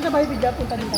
sabay bigla punta dito?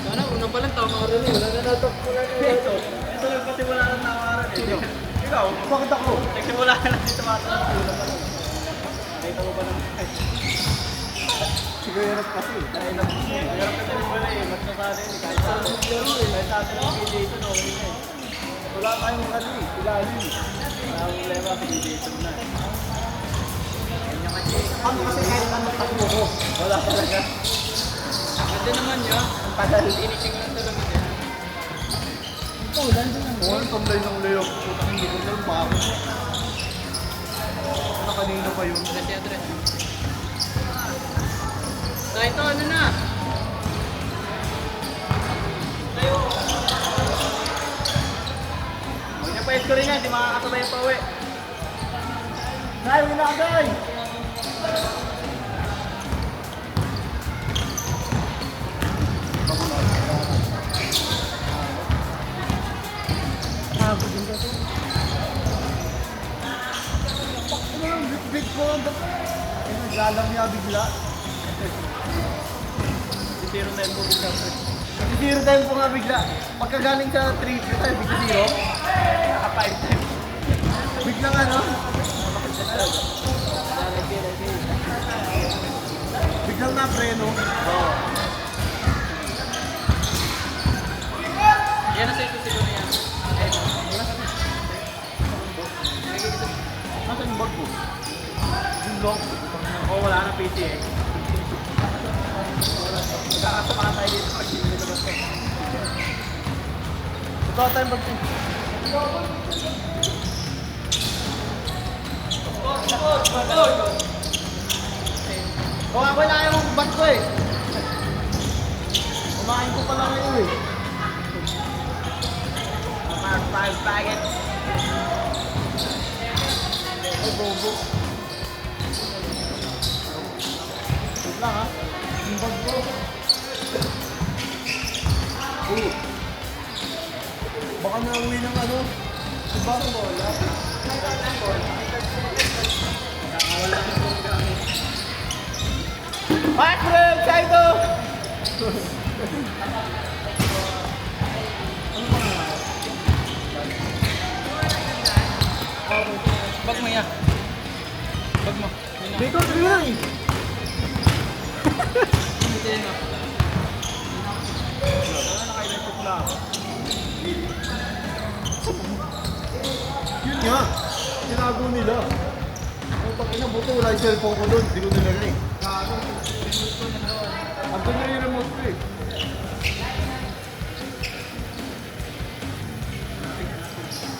Sana, una pa lang tawaran eh. Wala na natok ko lang dito. Ito lang pati wala nang tawaran eh. Sino? Ikaw? Bakit ako? Nagsimula ka lang dito matanong. Una pa lang. Nakita mo ba naman? Siguro hirap kasi. Kaya lang. Hirap ka din wala eh. Mas nasali eh. Kahit sa atin laro eh. Kahit sa atin ang mediation, okay na eh. Wala tayong ano eh. Ilalim. Wala ang problema. Mediation na. Ano kasi kahit ano takbo ko? Wala talaga. Ganda naman yun. Ang tagal. Initing lang talaga niya. Ito, nandun ang Oo, ang tamlay ng layok. Putang hindi ko lang bako. Ano kanina pa yun? Address. So ito, ano na? Tayo. Huwag niya pa-esco rin yan. Di makakasabay pa uwi. Nay, wala ka, Day! Ako din ka to. Ano yung big ko ang dapat? Ay, naglalam niya bigla. Zero time po bigla. Zero time po nga bigla. Pagkagaling sa 3 tayo, bigla zero. Naka 5 time. Biglang ano? Biglang na-preno. Oo. Yan ang sa ito siguro yan. Nasaan yung bag ko? Yung long. Oo, wala na PC eh. Magkakasama tayo dito pag hindi nito basta. Ito tayong bag ko. Oo, ako na yung bag ko eh. Kumain ko pala ngayon eh. Mark 5 packets. Ay, bobo. Wait lang ha. Yung bag ko. Baka nauwi ng ano. Diba? Bola. Nakakawala ng bola. Pass bro! Saito! Bag mo yan. Bag mo. Dito, sige lang eh. Dito yun o. Wala na kayo nagpupula ako. Yun nga. Tinago nila. Ang pag-ina buto, wala yung cellphone ko doon. Hindi ko nilagay eh. Andun na yung remote ko eh.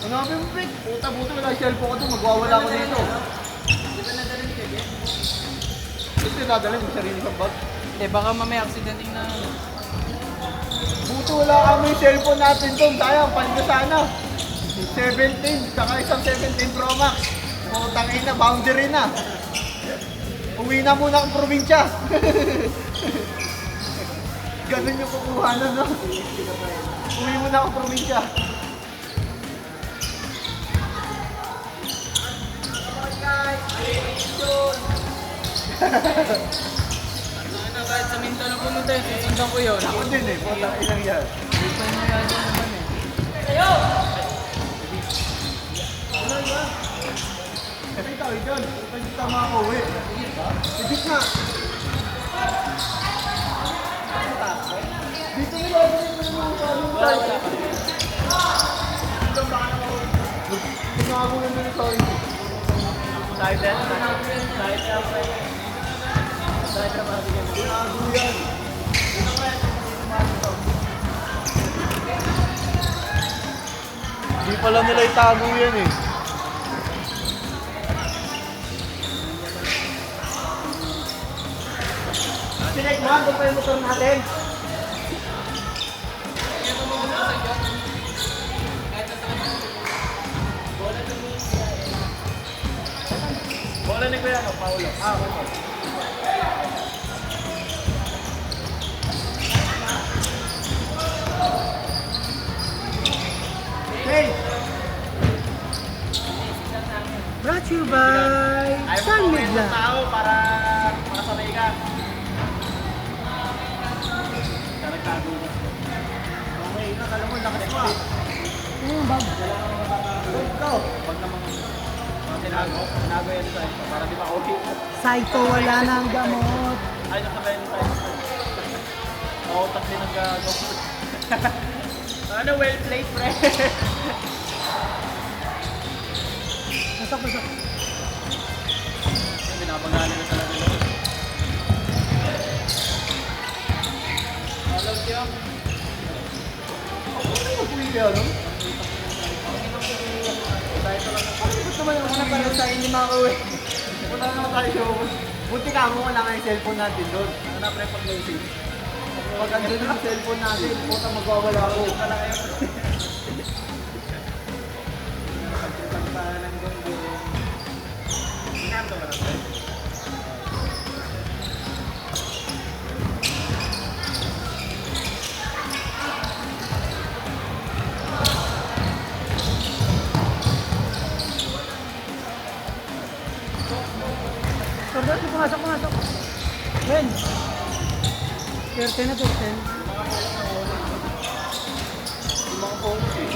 Ano kami mo, Rick? Puta, buto, wala yung cellphone ko doon. Magwawala ko dito. Di ba nadalhin ka dyan? Gusto nadalhin yung sarili sa bag. Eh baka mamaya accidenting na ano. Buto, wala kami yung cellphone natin doon. Sayang, palinda sana. 17, saka isang 17 Pro Max. Putang ina, boundary na. Uwi na muna ang probinsya. Ganun yung kukuha na, no? Uwi muna akong probinsya. Ano, kahit sa Mindanao pumunta yun, susundan ko yun. Ako din eh, putang inang yan. Dito na yan naman eh. Kasi ikaw, John, pag kita makauwi. Ibig nga. Dito mo ba yung mga Wala, wala pa. tinago na nila sa akin. Dahil na mabigyan mo. Tinago yan. Di pala nila itago yan eh. Sinek mo, doon pa yung motor natin. Bola ni Kuya, no? Paulo. Ah, okay. Hey! Brought to you by bigla. tao para makasanay ka. Kaya nagtago na. Okay, nakala mo, lakas mo ah. Ano bag? Go! Pag naman tinago yan sa ito, para di ba okay. Saito, wala na ang gamot. Ay, nakabay ni tayo. Mautak din ang gamot. Ano, well played, pre. Pasok, pasok. Binabangga nila talaga yun. Hello, Tio. Ano? Gusto mo naman na para sa hindi makauwi. Wala naman tayo. Buti ka mo, wala nga yung cellphone natin doon. Ano na pre pag-closing? Pag andun yung cellphone natin, puta magwawala ako. Wala kayo. Pagpapalan ng gonggong. Ginagawa ba natin? Pardon, pumasok, pumasok. Ben. 13 na 13. Yung mga phones eh.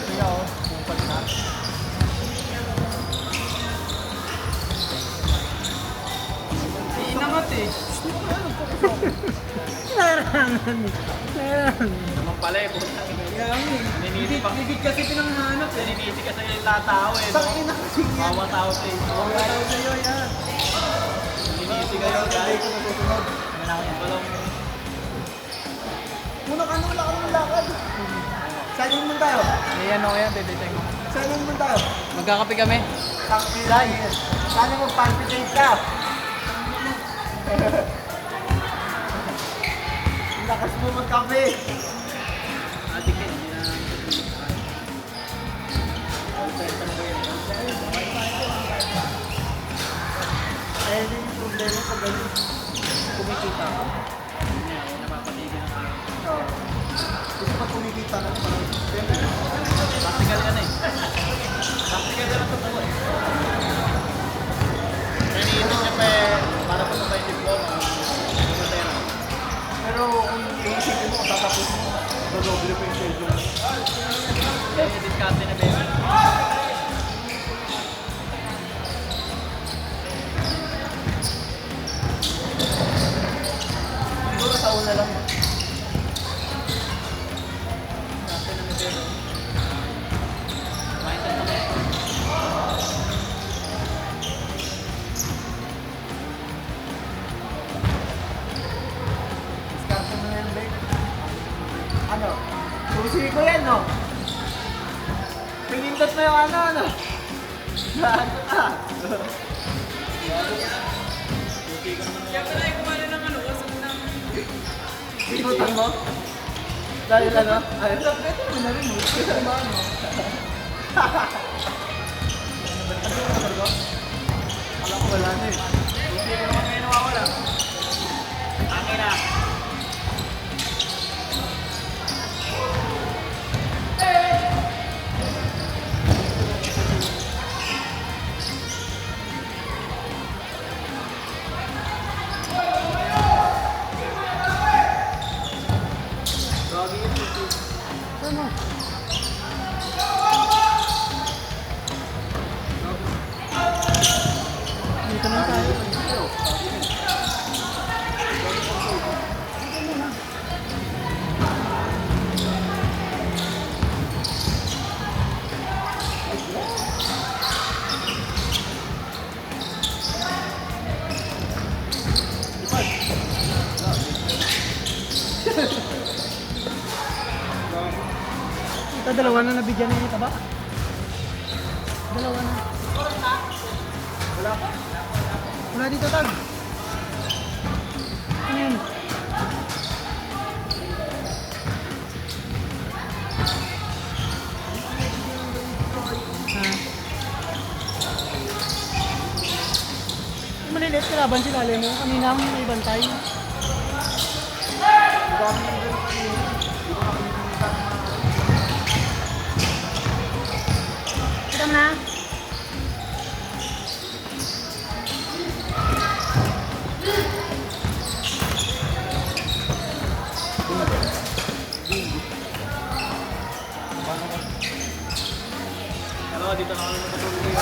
Kaya oh, kung pagka. Inangat eh. Kailangan. Kailangan. Naman pala eh, puta. Niniti pa. Higit kasi pinanghanap eh. Niniti ka sa yung tao eh. Sa ina kasi yan. Bawa tao sa iyo. Wala tao sa'yo yan. Niniti kayo Hindi guys. ko nasusunod. Walang Muna ka na, wala ka ng lakad. Saan yung naman tayo? ano kaya, bebeteng mo. Saan yung naman tayo? Magkakape kami. Saan? Sana mag-palpitate ka. Ang lakas mo magkape. Adik eh, hindi na. Ayun din yung problema pag ganun. Kumikita ka. Hindi ako napapatigil ng araw. Oo. Kasi pag kumikita ka parang Practical yan eh. Practical yan ang totoo eh. Naniitin niya pa eh, para pa sa diploma. Matera. pero kung iisipin mo, tatapos mo, dodoble pa yung sweldo mo. Kaya yung diskarte na baby. Siguro sa una lang. Diskarte na baby. Mindset kami. Diskarte mo yan, babe. Ano? Susi ko yan, no? Pinindot mo yung ano. Ano ka? Pinutan mo? Dahil ano? Ay, ito mo na rin mo. Kasi ba ano? Ano yung number ko? Alam ko wala na eh. Hindi ko naman kayo nawawala. Akin na. Ano? Dito lang tayo. Ito, dalawa na nabigyan na ito ba? Dalawa na. Wala pa. Wala dito, tag. Ano yun? Ha? Maliliit kalaban sila, alam mo. Kanina ang may bantay. Ang dami ng ganun kanina. Hindi ko nakikita. lang ha. Pero dito na kami matutulog.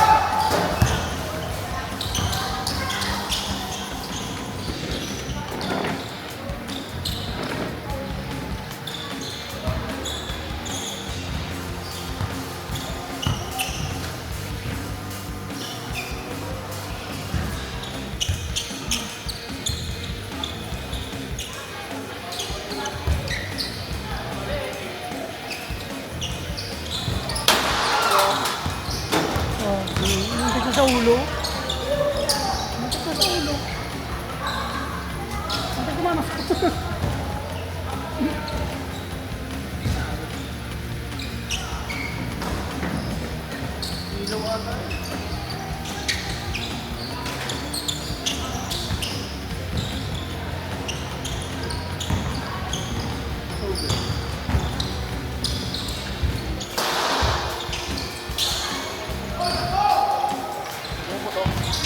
Oh, muntik na sa ulo. Muntik na sa ulo. Muntik kumamas. Ilaw ata.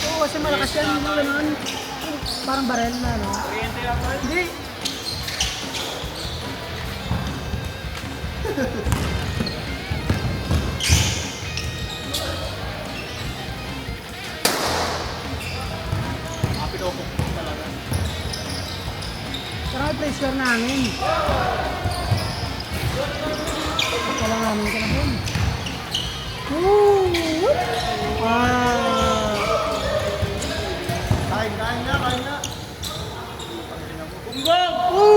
Oo, kasi malakas yan. Yung ganun. Parang barel na, no? Kuryente lang tayo. Hindi. Pinupok talaga. Parang may pressure namin. Wala namin ka na doon. Woo! Ah! Kain na. Bunggong! Woo!